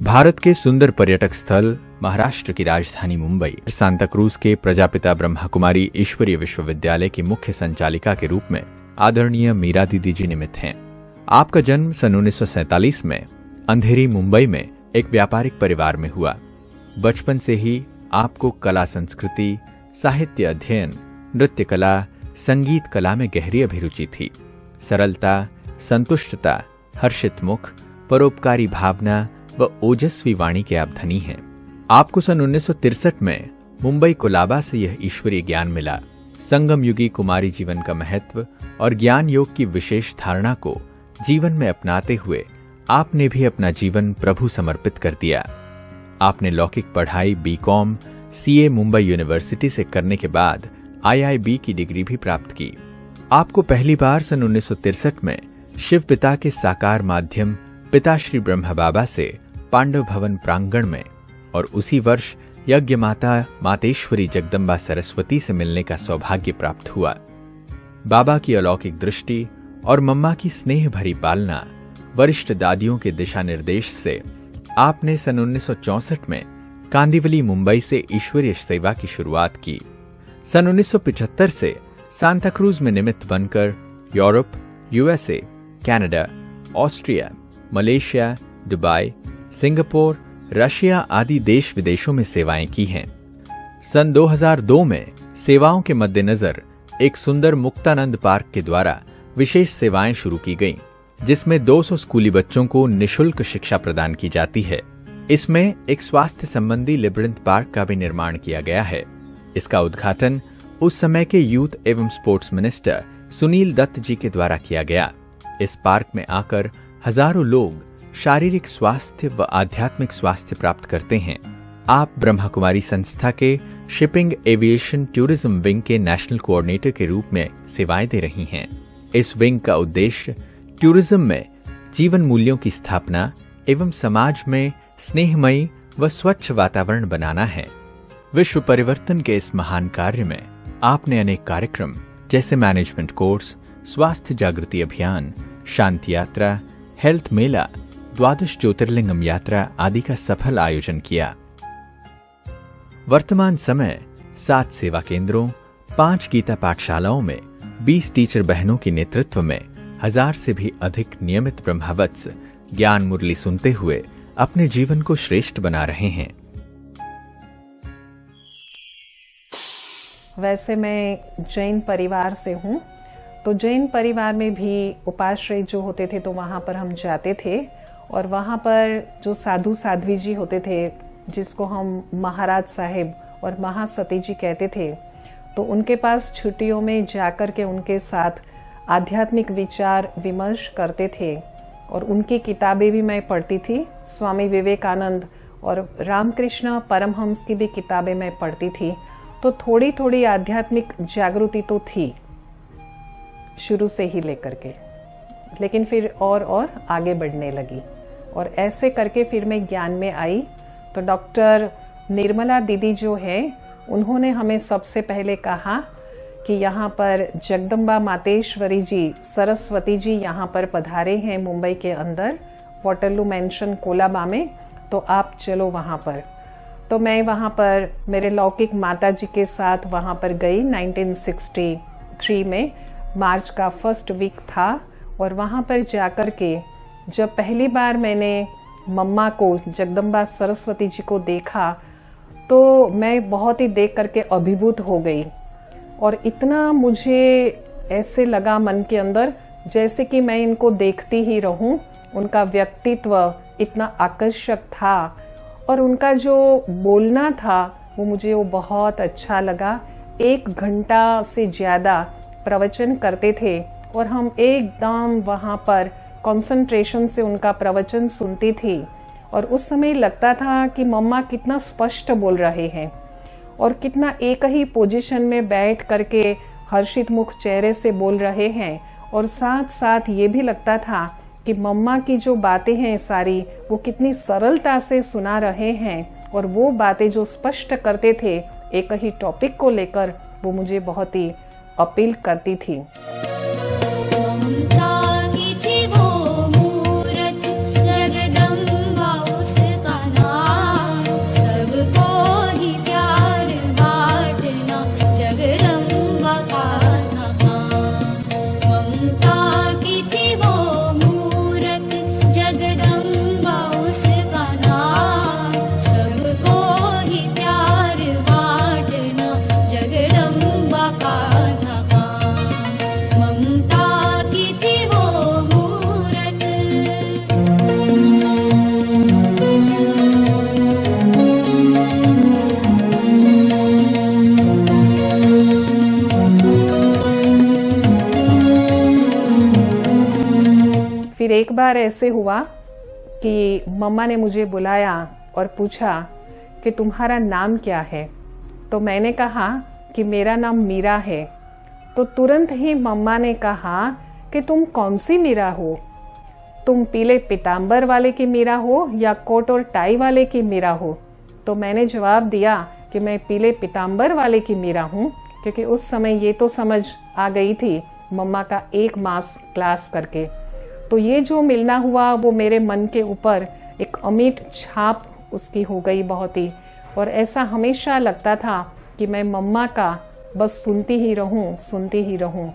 भारत के सुंदर पर्यटक स्थल महाराष्ट्र की राजधानी मुंबई सांता क्रूज के प्रजापिता ब्रह्मा कुमारी ईश्वरीय विश्वविद्यालय की मुख्य संचालिका के रूप में आदरणीय मीरा दीदी जी निमित्त हैं। आपका जन्म सन 1947 में अंधेरी मुंबई में एक व्यापारिक परिवार में हुआ। बचपन से ही आपको कला संस्कृति, साहित्य अध्ययन, नृत्य कला, संगीत कला में गहरी अभिरुचि थी। सरलता, संतुष्टता, हर्षित मुख, परोपकारी भावना व ओजस्वी वाणी के आप धनी हैं। आपको सन 1963 में मुंबई कोलाबा से यह ईश्वरीय ज्ञान मिला। संगम युगी कुमारी जीवन का महत्व और ज्ञान योग की विशेष धारणा को जीवन में अपनाते हुए आपने भी अपना जीवन प्रभु समर्पित कर दिया। आपने लौकिक पढ़ाई बीकॉम सीए मुंबई यूनिवर्सिटी से करने के बाद आईआईबी की डिग्री भी प्राप्त की। आपको पहली बार सन 1963 में शिव पिता के साकार माध्यम पिता श्री ब्रह्मा बाबा से पांडव भवन प्रांगण में और उसी वर्ष यज्ञ माता मातेश्वरी जगदम्बा सरस्वती से मिलने का सौभाग्य प्राप्त हुआ। बाबा की अलौकिक दृष्टि और मम्मा की स्नेह भरी पालना, वरिष्ठ दादियों के दिशा निर्देश से आपने सन 1964 में कांदिवली मुंबई से ईश्वरीय सेवा की शुरुआत की। सन 1975 से सांता क्रूज में निमित्त बनकर Europe, USA, Canada, Austria, Malaysia, Dubai, Singapore, Russia आदि देश विदेशों में सेवाएं की हैं। सन 2002 में सेवाओं के मद्देनजर एक सुंदर मुक्तानंद पार्क के द्वारा विशेष सेवाएं शुरू की गईं, जिसमें 200 स्कूली बच्चों को निशुल्क शिक्षा प्रदान की जाती है। इसमें एक स्वास्थ्य संबंधी लेब्रिंथ पार्क का भी निर्माण किया गया है। इसका उद्घाटन उस समय के यूथ एवं स्पोर्ट्स मिनिस्टर सुनील दत्त जी के द्वारा किया गया। इस पार्क में आकर हजारों लोग शारीरिक स्वास्थ्य व आध्यात्मिक स्वास्थ्य प्राप्त करते हैं। आप ब्रह्मा कुमारी संस्था के शिपिंग एविएशन टूरिज्म विंग के नेशनल कोऑर्डिनेटर के रूप में सेवाएं दे रही हैं। इस विंग का उद्देश्य टूरिज्म में जीवन मूल्यों की स्थापना एवं समाज में स्नेहमयी व स्वच्छ वातावरण बनाना है। विश्व परिवर्तन के इस महान कार्य में आपने अनेक कार्यक्रम जैसे मैनेजमेंट कोर्स, स्वास्थ्य जागृति अभियान, शांति यात्रा, हेल्थ मेला, द्वादश ज्योतिर्लिंगम यात्रा आदि का सफल आयोजन किया। वर्तमान समय 7 सेवा केंद्रों, 5 गीता पाठशालाओं में 20 टीचर बहनों के नेतृत्व में 1000 से भी अधिक नियमित ब्रह्मवत्स ज्ञान मुरली सुनते हुए अपने जीवन को श्रेष्ठ बना रहे हैं। वैसे मैं जैन परिवार से हूँ, तो जैन परिवार में भी उपाश्रय जो होते थे तो वहाँ पर हम जाते थे और वहाँ पर जो साधु साध्वी जी होते थे, जिसको हम महाराज साहेब और महासती जी कहते थे, तो उनके पास छुट्टियों में जाकर के उनके साथ आध्यात्मिक विचार विमर्श करते थे और उनकी किताबें भी मैं पढ़ती थी। स्वामी विवेकानंद और रामकृष्ण परमहंस की भी किताबें मैं पढ़ती थी। तो थोड़ी थोड़ी आध्यात्मिक जागृति तो थी शुरू से ही लेकर के, लेकिन फिर और आगे बढ़ने लगी और ऐसे करके फिर मैं ज्ञान में आई। तो डॉक्टर निर्मला दीदी जो है, उन्होंने हमें सबसे पहले कहा कि यहाँ पर जगदम्बा मातेश्वरी जी, सरस्वती जी यहाँ पर पधारे हैं मुंबई के अंदर, वाटरलू मेंशन कोलाबा में, तो आप चलो वहाँ पर। तो मैं वहाँ पर मेरे लौकिक माता जी के साथ वहाँ पर गई। 1963 में मार्च का फर्स्ट वीक था और वहाँ पर जाकर के जब पहली बार मैंने मम्मा को, जगदम्बा सरस्वती जी को देखा, तो मैं बहुत ही देख करके अभिभूत हो गई और इतना मुझे ऐसे लगा मन के अंदर जैसे कि मैं इनको देखती ही रहूं। उनका व्यक्तित्व इतना आकर्षक था और उनका जो बोलना था वो मुझे वो बहुत अच्छा लगा। 1 घंटा से ज़्यादा प्रवचन करते थे और हम एकदम वहाँ पर कंसंट्रेशन से उनका प्रवचन सुनती थी और उस समय लगता था कि मम्मा कितना स्पष्ट बोल रहे हैं और कितना एक ही पोजीशन में बैठ करके हर्षित मुख चेहरे से बोल रहे हैं और साथ साथ ये भी लगता था कि मम्मा की जो बातें हैं सारी वो कितनी सरलता से सुना रहे हैं और वो बातें जो स्पष्ट करते थे एक ही टॉपिक को लेकर, वो मुझे बहुत ही अपील करती थी। ममता की थी वो मूरत, जगदम्बा उसका बार ऐसे हुआ कि मम्मा ने मुझे बुलाया और पूछा कि तुम्हारा नाम क्या है। तो मैंने कहा कि मेरा नाम मीरा है। तो तुरंत ही मम्मा ने कहा कि तुम कौन सी मीरा हो, तुम पीले पीताम्बर वाले की मीरा हो या कोट और टाई वाले की मीरा हो। तो मैंने जवाब दिया कि मैं पीले पीताम्बर वाले की मीरा हूँ, क्योंकि उस समय ये तो समझ आ गई थी मम्मा का 1 मास क्लास करके। तो ये जो मिलना हुआ वो मेरे मन के ऊपर एक अमिट छाप उसकी हो गई बहुत ही। और ऐसा हमेशा लगता था कि मैं मम्मा का बस सुनती ही रहूं।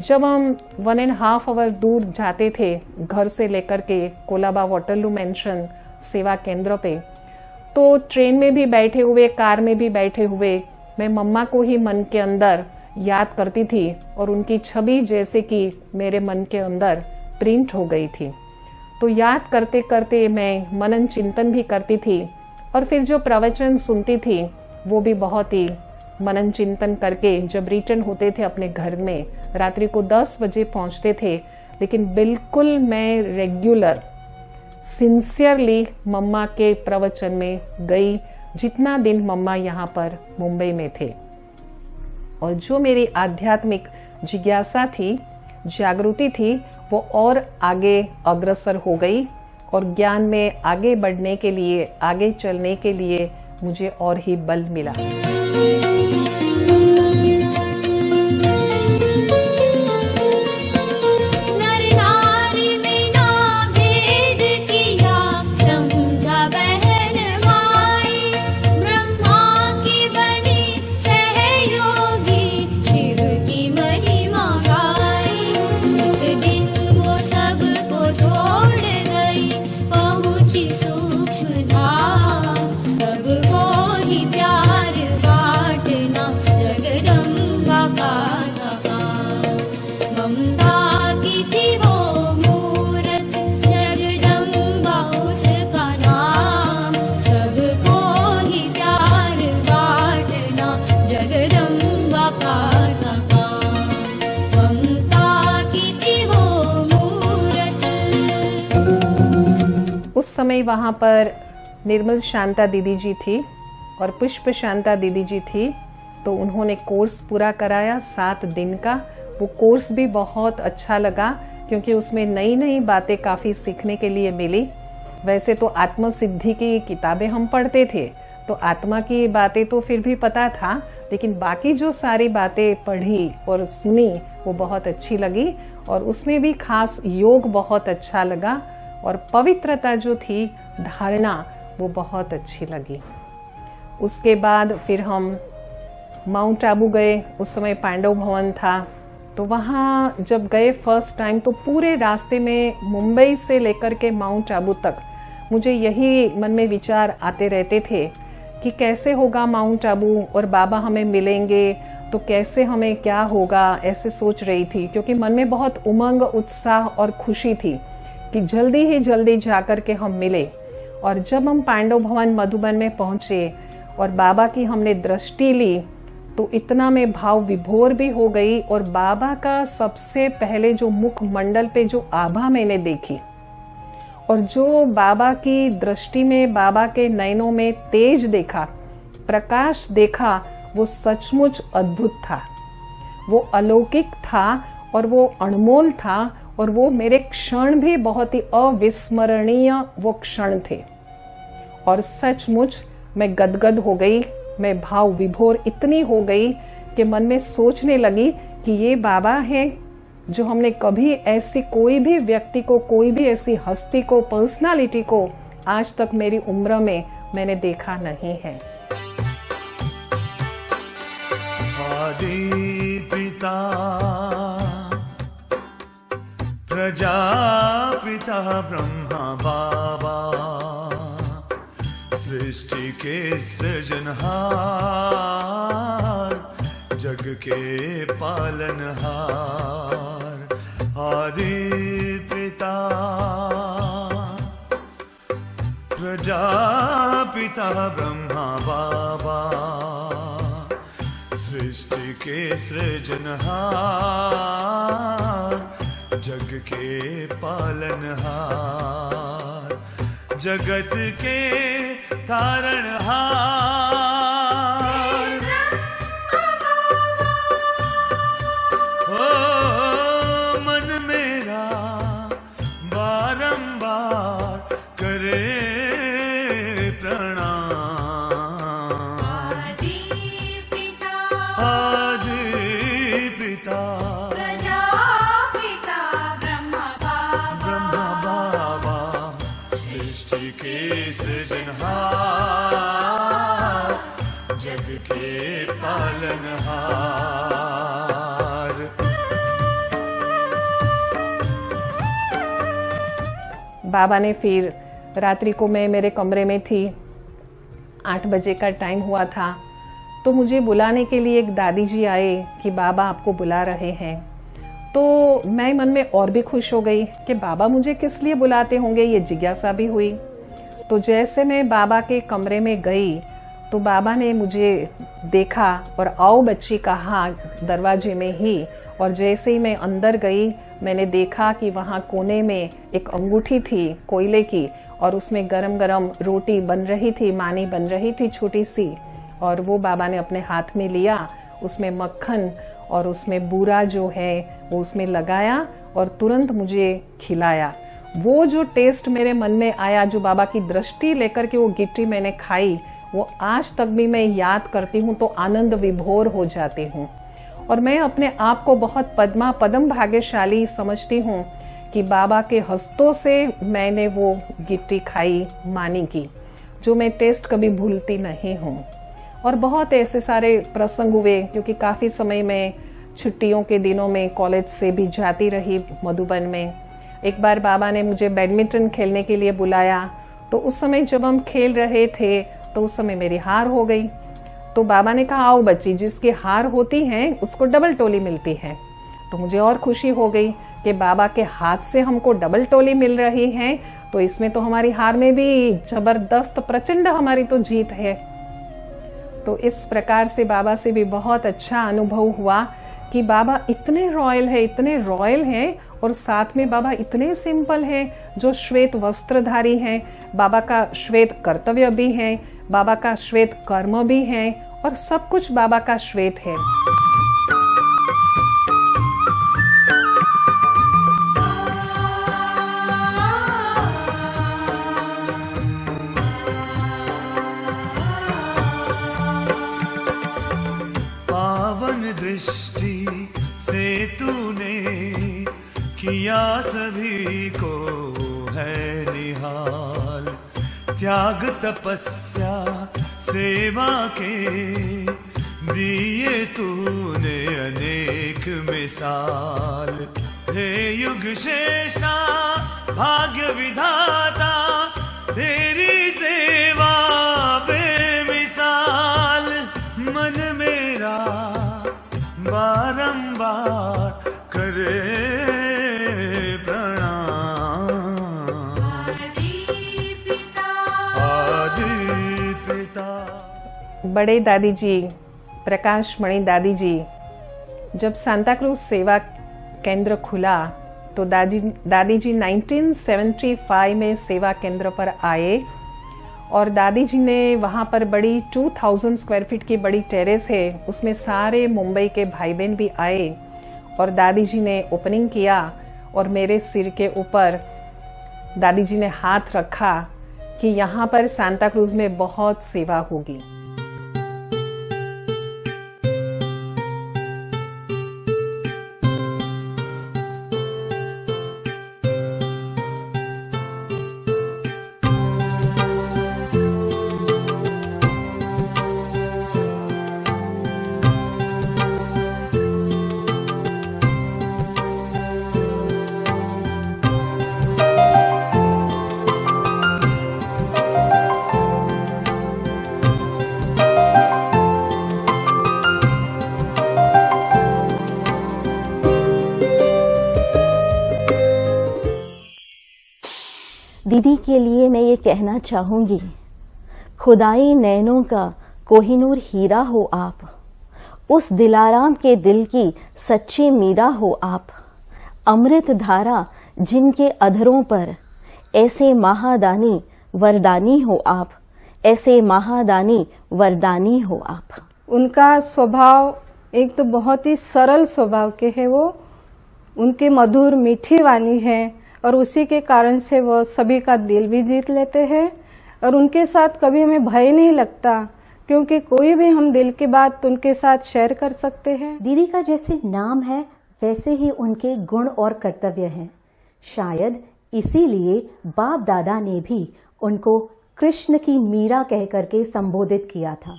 जब हम 1.5 आवर दूर जाते थे घर से लेकर के कोलाबा वाटरलू मेंशन सेवा केंद्र पे, तो ट्रेन में भी बैठे हुए, कार में भी बैठे हुए मैं मम्मा को ही मन के अंदर याद करती थी और उनकी छवि जैसे कि मेरे मन के अंदर प्रिंट हो गई थी। तो याद करते करते मैं मनन चिंतन भी करती थी और फिर जो प्रवचन सुनती थी वो भी बहुत ही मनन चिंतन करके जब रिटर्न होते थे अपने घर में, रात्रि को 10 बजे पहुंचते थे। लेकिन बिल्कुल मैं रेगुलर सिंसियरली मम्मा के प्रवचन में गई जितना दिन मम्मा यहाँ पर मुंबई में थे। और जो मेरी आध्यात्मिक जिज्ञासा थी, जागृति थी, वो और आगे अग्रसर हो गई और ज्ञान में आगे बढ़ने के लिए, आगे चलने के लिए मुझे और ही बल मिला। उस समय वहाँ पर निर्मल शांता दीदी जी थी और पुष्प शांता दीदी जी थी। तो उन्होंने कोर्स पूरा कराया 7 दिन का। वो कोर्स भी बहुत अच्छा लगा क्योंकि उसमें नई नई बातें काफ़ी सीखने के लिए मिली। वैसे तो आत्म सिद्धि की किताबें हम पढ़ते थे तो आत्मा की बातें तो फिर भी पता था, लेकिन बाकी जो सारी बातें पढ़ी और सुनी वो बहुत अच्छी लगी। और उसमें भी खास योग बहुत अच्छा लगा और पवित्रता जो थी, धारणा, वो बहुत अच्छी लगी। उसके बाद फिर हम माउंट आबू गए। उस समय पांडव भवन था। तो वहाँ जब गए फर्स्ट टाइम तो पूरे रास्ते में मुंबई से लेकर के माउंट आबू तक मुझे यही मन में विचार आते रहते थे कि कैसे होगा माउंट आबू और बाबा हमें मिलेंगे तो कैसे हमें क्या होगा, ऐसे सोच रही थी। क्योंकि मन में बहुत उमंग, उत्साह और खुशी थी कि जल्दी ही जल्दी जाकर के हम मिले। और जब हम पांडव भवन मधुबन में पहुंचे और बाबा की हमने दृष्टि ली तो इतना में भाव विभोर भी हो गई। और बाबा का सबसे पहले जो मुख मंडल पे जो आभा मैंने देखी और जो बाबा की दृष्टि में, बाबा के नयनों में तेज देखा, प्रकाश देखा, वो सचमुच अद्भुत था, वो अलौकिक था और वो अनमोल था। और वो मेरे क्षण भी बहुत ही अविस्मरणीय वो क्षण थे। और सचमुच मैं गदगद हो गई, मैं भाव विभोर इतनी हो गई कि मन में सोचने लगी कि ये बाबा है जो हमने कभी ऐसी कोई भी व्यक्ति को, कोई भी ऐसी हस्ती को, पर्सनालिटी को आज तक मेरी उम्र में मैंने देखा नहीं है। आदि पिता प्रजापिता ब्रह्मा बाबा, सृष्टि के सृजनहार, जग के पालनहार। आदि पिता प्रजापिता ब्रह्मा बाबा, सृष्टि के सृजनहार, जग के पालनहार, जगत के तारणहार। ओ मन मेरा बारंबार करे प्रणाम। आदि पिता प्रजापिता ब्रह्मा बाबा, सृष्टि के सृजनहार, जग के पालनहार। बाबा ने फिर रात्रि को मैं मेरे कमरे में थी, 8 बजे का टाइम हुआ था, तो मुझे बुलाने के लिए एक दादी जी आए कि बाबा आपको बुला रहे हैं। तो मैं मन में और भी खुश हो गई कि बाबा मुझे किस लिए बुलाते होंगे, ये जिज्ञासा भी हुई। तो जैसे मैं बाबा के कमरे में गई तो बाबा ने मुझे देखा और आओ बच्ची कहा दरवाजे में ही। और जैसे ही मैं अंदर गई मैंने देखा कि वहाँ कोने में एक अंगूठी थी कोयले की, और उसमें गरम गरम रोटी बन रही थी, मानी बन रही थी छोटी सी, और वो बाबा ने अपने हाथ में लिया, उसमें मक्खन और उसमें बूरा जो है वो उसमें लगाया और तुरंत मुझे खिलाया। वो जो टेस्ट मेरे मन में आया, जो बाबा की दृष्टि लेकर के वो गिट्टी मैंने खाई, वो आज तक भी मैं याद करती हूँ तो आनंद विभोर हो जाती हूँ। और मैं अपने आप को बहुत पदम भाग्यशाली समझती हूँ कि बाबा के हस्तों से मैंने वो गिट्टी खाई मानी की, जो मैं टेस्ट कभी भूलती नहीं हूँ। और बहुत ऐसे सारे प्रसंग हुए, क्योंकि काफ़ी समय में छुट्टियों के दिनों में कॉलेज से भी जाती रही मधुबन में। एक बार बाबा ने मुझे बैडमिंटन खेलने के लिए बुलाया, तो उस समय जब हम खेल रहे थे तो उस समय मेरी हार हो गई। तो बाबा ने कहा आओ बच्ची, जिसकी हार होती है उसको डबल टोली मिलती है। तो मुझे और खुशी हो गई कि बाबा के हाथ से हमको डबल टोली मिल रही है, तो इसमें तो हमारी हार में भी जबरदस्त प्रचंड हमारी तो जीत है। तो इस प्रकार से बाबा से भी बहुत अच्छा अनुभव हुआ कि बाबा इतने रॉयल हैं और साथ में बाबा इतने सिंपल हैं, जो श्वेत वस्त्रधारी हैं। बाबा का श्वेत कर्तव्य भी है, बाबा का श्वेत कर्म भी है, और सब कुछ बाबा का श्वेत है। पावन दृष्टि से तूने किया सभी को है निहाल, त्याग तपस्या सेवा के दिए तूने अनेक मिसाल। हे युग श्रेष्ठा भाग्य विधाता, तेरी सेवा बेमिसाल। मन मेरा बारंबार करे प्रणाम। आदि पिता। बड़े दादी जी, प्रकाश मणि दादी जी, जब सांता क्रूज सेवा केंद्र खुला तो दादी जी 1975 में सेवा केंद्र पर आए, और दादी जी ने वहाँ पर बड़ी 2000 स्क्वायर फीट की बड़ी टेरेस है, उसमें सारे मुंबई के भाई बहन भी आए, और दादी जी ने ओपनिंग किया और मेरे सिर के ऊपर दादी जी ने हाथ रखा कि यहाँ पर सांता क्रूज में बहुत सेवा होगी। दीदी के लिए मैं ये कहना चाहूँगी, खुदाई नैनों का कोहिनूर हीरा हो आप, उस दिलाराम के दिल की सच्ची मीरा हो आप। अमृत धारा जिनके अधरों पर, ऐसे महादानी वरदानी हो आप, ऐसे महादानी वरदानी हो आप। उनका स्वभाव एक तो बहुत ही सरल स्वभाव के है, वो उनकी मधुर मीठी वाणी है और उसी के कारण से वो सभी का दिल भी जीत लेते हैं। और उनके साथ कभी हमें भय नहीं लगता, क्योंकि कोई भी हम दिल की बात उनके साथ शेयर कर सकते हैं। दीदी का जैसे नाम है वैसे ही उनके गुण और कर्तव्य हैं। शायद इसीलिए बाप दादा ने भी उनको कृष्ण की मीरा कह करके संबोधित किया था।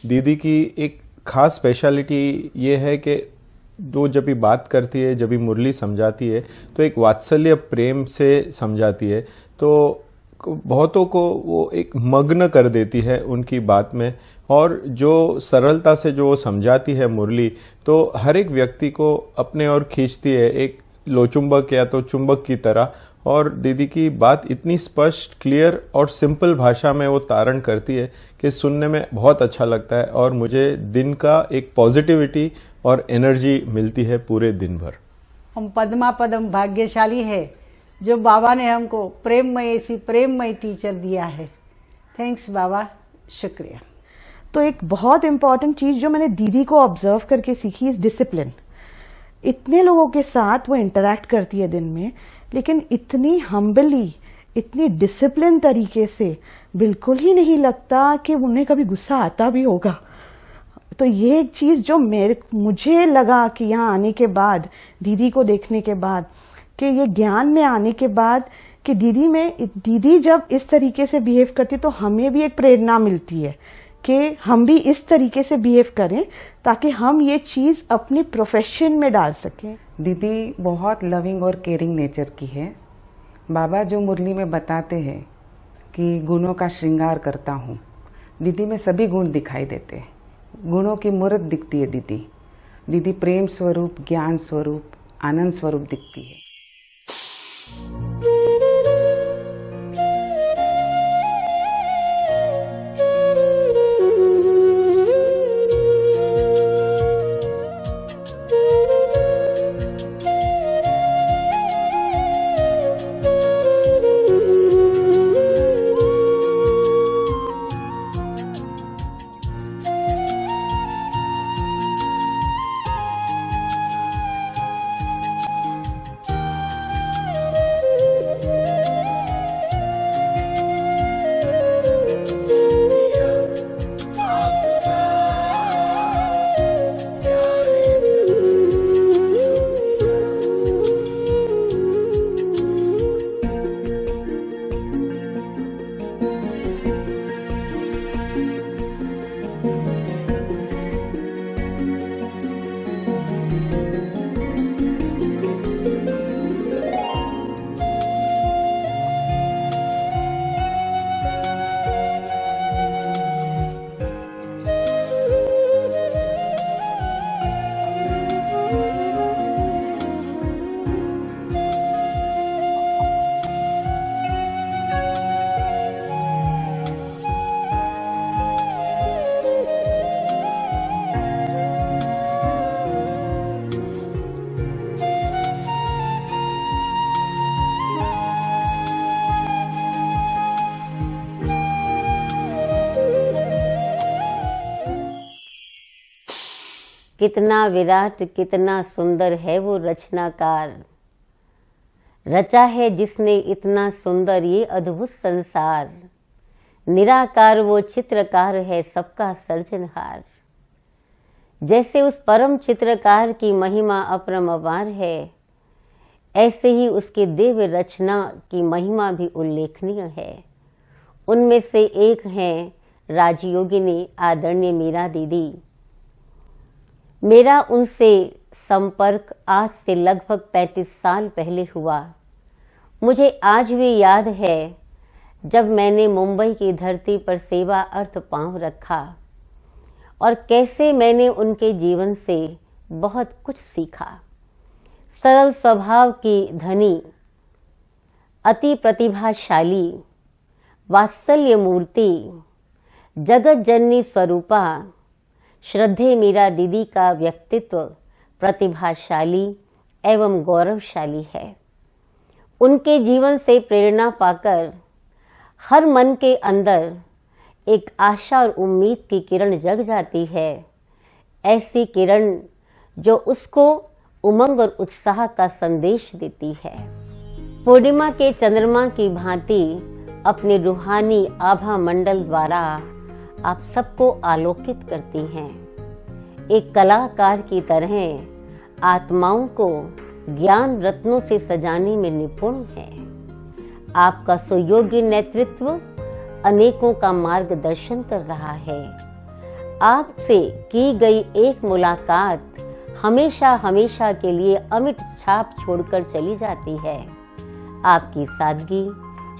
दीदी की एक खास स्पेशलिटी ये है कि दो जब भी बात करती है, जब भी मुरली समझाती है तो एक वात्सल्य प्रेम से समझाती है, तो बहुतों को वो एक मग्न कर देती है उनकी बात में। और जो सरलता से जो वो समझाती है मुरली, तो हर एक व्यक्ति को अपने ओर खींचती है, एक लोचुंबक या तो चुंबक की तरह। और दीदी की बात इतनी स्पष्ट, क्लियर और सिंपल भाषा में वो तारण करती है कि सुनने में बहुत अच्छा लगता है और मुझे दिन का एक पॉजिटिविटी और एनर्जी मिलती है पूरे दिन भर। हम पद्मा पदम भाग्यशाली है जो बाबा ने हमको प्रेममय, ऐसी प्रेममय टीचर दिया है। थैंक्स बाबा, शुक्रिया। तो एक बहुत इम्पॉर्टेंट चीज जो मैंने दीदी को ऑब्जर्व करके सीखी इज डिसिप्लिन। इतने लोगों के साथ वो इंटरैक्ट करती है दिन में, लेकिन इतनी हम्बली, इतनी डिसिप्लिन तरीके से बिल्कुल ही नहीं लगता कि उन्हें कभी गुस्सा आता भी होगा। तो ये एक चीज जो मुझे लगा कि यहाँ आने के बाद, दीदी को देखने के बाद, कि ये ज्ञान में आने के बाद कि दीदी जब इस तरीके से बिहेव करती तो हमें भी एक प्रेरणा मिलती है कि हम भी इस तरीके से बिहेव करें ताकि हम ये चीज अपने प्रोफेशन में डाल सकें। दीदी बहुत लविंग और केयरिंग नेचर की है। बाबा जो मुरली में बताते हैं कि गुणों का श्रृंगार करता हूँ, दीदी में सभी गुण दिखाई देते हैं। गुणों की मूर्त दिखती है दीदी प्रेम स्वरूप, ज्ञान स्वरूप, आनंद स्वरूप दिखती है। कितना विराट कितना सुंदर है वो रचनाकार, रचा है जिसने इतना सुंदर ये अद्भुत संसार। निराकार वो चित्रकार है सबका सर्जनहार। जैसे उस परम चित्रकार की महिमा अपरंपार है, ऐसे ही उसके दिव्य रचना की महिमा भी उल्लेखनीय है। उनमें से एक हैं राजयोगिनी आदरणीय मीरा दीदी। मेरा उनसे संपर्क आज से लगभग 35 साल पहले हुआ। मुझे आज भी याद है जब मैंने मुंबई की धरती पर सेवा अर्थ पांव रखा और कैसे मैंने उनके जीवन से बहुत कुछ सीखा। सरल स्वभाव की धनी, अति प्रतिभाशाली, वात्सल्य मूर्ति, जगत जननी स्वरूपा, श्रद्धेय मीरा दीदी का व्यक्तित्व प्रतिभाशाली एवं गौरवशाली है। उनके जीवन से प्रेरणा पाकर हर मन के अंदर एक आशा और उम्मीद की किरण जग जाती है। ऐसी किरण जो उसको उमंग और उत्साह का संदेश देती है। पूर्णिमा के चंद्रमा की भांति अपने रूहानी आभा मंडल द्वारा आप सबको आलोकित करती हैं। एक कलाकार की तरह आत्माओं को ज्ञान रत्नों से सजाने में निपुण है। आपका सुयोग्य नेतृत्व अनेकों का मार्गदर्शन कर रहा है। आपसे की गई एक मुलाकात हमेशा हमेशा के लिए अमिट छाप छोड़कर चली जाती है। आपकी सादगी,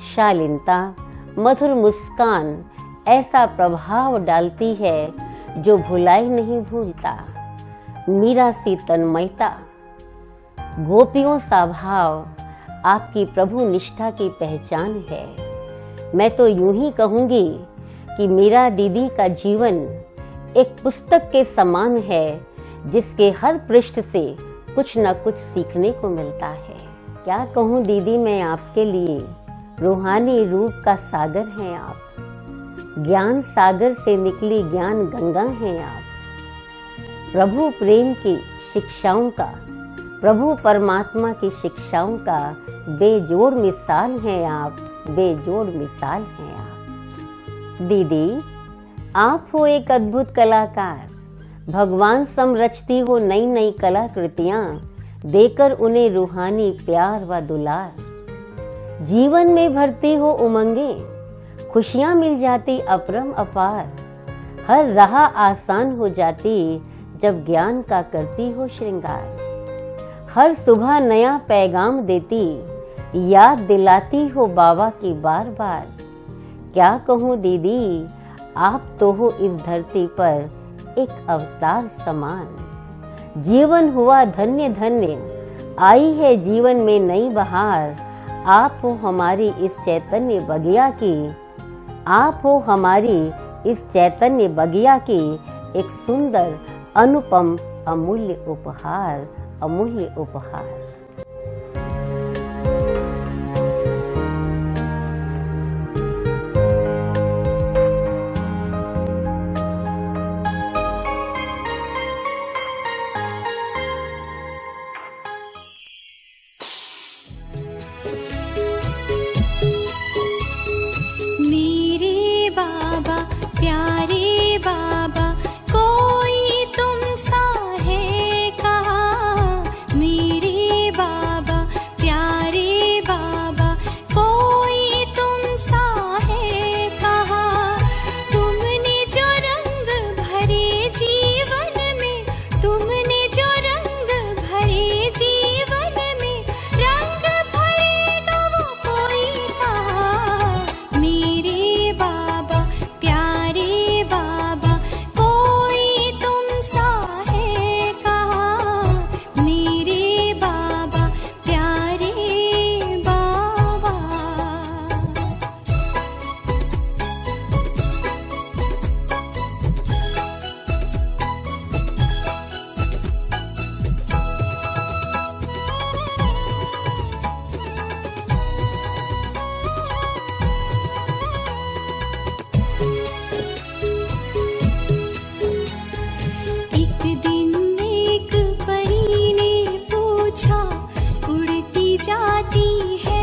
शालीनता, मधुर मुस्कान ऐसा प्रभाव डालती है जो भुलाई नहीं भूलता। मीरा सी तन्मयता, गोपियों सा भाव आपकी प्रभु निष्ठा की पहचान है। मैं तो यूं ही कहूंगी कि मीरा दीदी का जीवन एक पुस्तक के समान है जिसके हर पृष्ठ से कुछ न कुछ सीखने को मिलता है। क्या कहूँ दीदी, मैं आपके लिए रूहानी रूप का सागर हैं आप। ज्ञान सागर से निकली ज्ञान गंगा हैं आप। प्रभु प्रेम की शिक्षाओं का, प्रभु परमात्मा की शिक्षाओं का बेजोड़ मिसाल हैं आप, बेजोड़ मिसाल हैं आप। दीदी, आप हो एक अद्भुत कलाकार। भगवान सम रचती हो नई नई कलाकृतियां, देकर उन्हें रूहानी प्यार व दुलार। जीवन में भरती हो उमंगे, खुशियां मिल जाती अपरम अपार। हर राह आसान हो जाती जब ज्ञान का करती हो श्रृंगार। हर सुबह नया पैगाम देती, याद दिलाती हो बाबा की बार बार। क्या कहूँ दीदी, आप तो हो इस धरती पर एक अवतार समान। जीवन हुआ धन्य धन्य, आई है जीवन में नई बहार। आप हो हमारी इस चैतन्य बगिया की, आप हो हमारी इस चैतन्य बगिया की एक सुंदर अनुपम अमूल्य उपहार, अमूल्य उपहार। कोई तुम सा है कहा, मेरे जाती है।